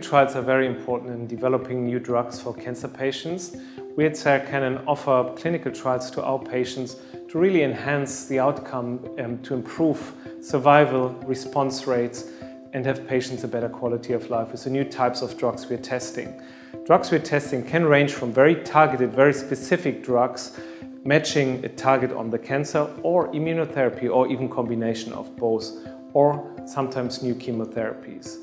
Clinical trials are very important in developing new drugs for cancer patients. We at Sarah Cannon offer clinical trials to our patients to really enhance the outcome and to improve survival, response rates, and have patients a better quality of life with the new types of drugs we're testing. Drugs we're testing can range from very targeted, very specific drugs matching a target on the cancer, or immunotherapy, or even combination of both, or sometimes new chemotherapies.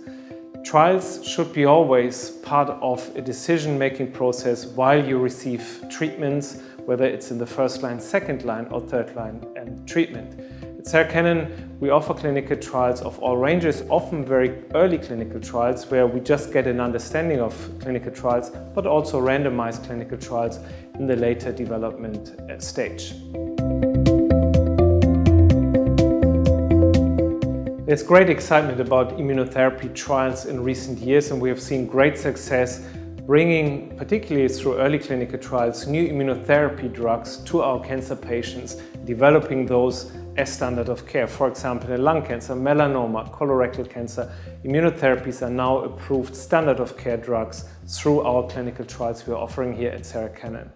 Trials should be always part of a decision-making process while you receive treatments, whether it's in the first line, second line, or third line treatment. At Sarah Cannon, we offer clinical trials of all ranges, often very early clinical trials where we just get an understanding of clinical trials, but also randomized clinical trials in the later development stage. There's great excitement about immunotherapy trials in recent years, and we have seen great success bringing, particularly through early clinical trials, new immunotherapy drugs to our cancer patients, developing those as standard of care. For example, in lung cancer, melanoma, colorectal cancer, immunotherapies are now approved standard of care drugs through our clinical trials we're offering here at Sarah Cannon.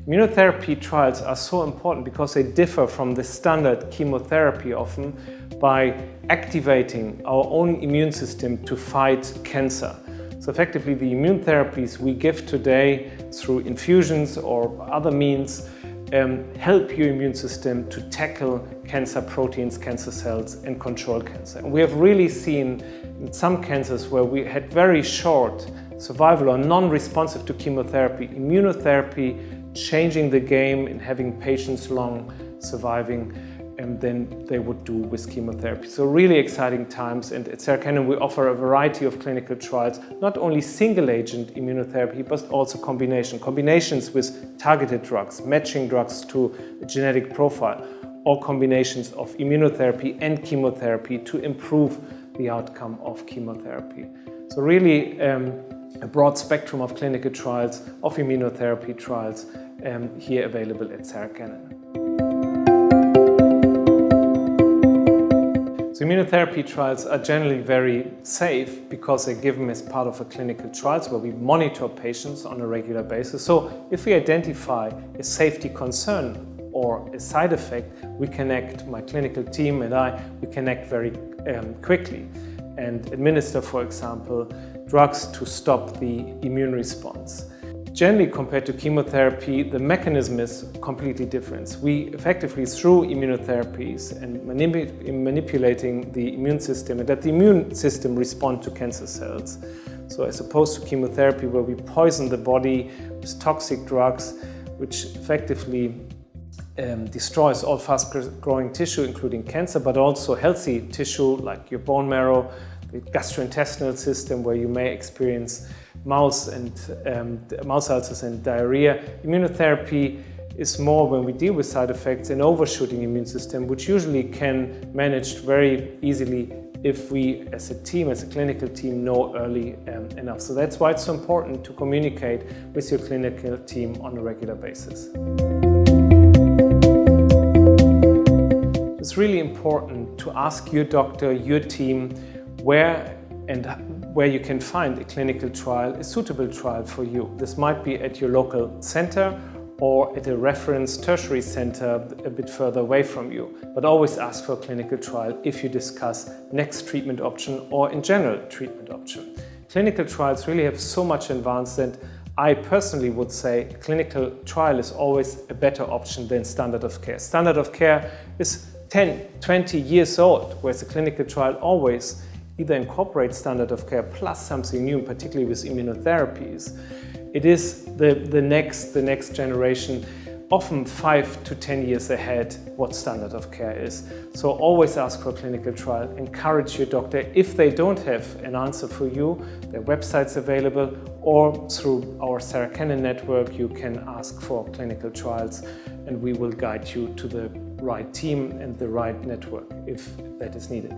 Immunotherapy trials are so important because they differ from the standard chemotherapy often by activating our own immune system to fight cancer. So effectively, the immune therapies we give today through infusions or other means help your immune system to tackle cancer proteins, cancer cells, and control cancer. And we have really seen in some cancers where we had very short survival or non-responsive to chemotherapy, immunotherapy changing the game and having patients long surviving than they would do with chemotherapy. So really exciting times, and at Sarah Cannon we offer a variety of clinical trials, not only single agent immunotherapy, but also combinations with targeted drugs, matching drugs to a genetic profile, or combinations of immunotherapy and chemotherapy to improve the outcome of chemotherapy. So really a broad spectrum of clinical trials, of immunotherapy trials here available at Sarah Cannon. So immunotherapy trials are generally very safe because they're given as part of a clinical trials where we monitor patients on a regular basis. So if we identify a safety concern or a side effect, we connect, my clinical team and we connect very quickly and administer, for example, drugs to stop the immune response. Generally, compared to chemotherapy, the mechanism is completely different. We effectively, through immunotherapies and manipulating the immune system, and that the immune system responds to cancer cells. So as opposed to chemotherapy, where we poison the body with toxic drugs, which effectively destroys all fast-growing tissue, including cancer, but also healthy tissue like your bone marrow, the gastrointestinal system, where you may experience mouse ulcers and diarrhea. Immunotherapy is more, when we deal with side effects, an overshooting immune system, which usually can managed very easily if we, as a team, as a clinical team, know early enough. So that's why it's so important to communicate with your clinical team on a regular basis. It's really important to ask your doctor, your team, where you can find a clinical trial, a suitable trial for you. This might be at your local center or at a reference tertiary center a bit further away from you. But always ask for a clinical trial if you discuss next treatment option or in general treatment option. Clinical trials really have so much advanced that I personally would say clinical trial is always a better option than standard of care. Standard of care is 10, 20 years old, whereas a clinical trial always either incorporate standard of care plus something new, particularly with immunotherapies. It is the next generation, often 5 to 10 years ahead what standard of care is. So always ask for a clinical trial. Encourage your doctor. If they don't have an answer for you, their website's available, or through our Sarah Cannon network, you can ask for clinical trials and we will guide you to the right team and the right network if that is needed.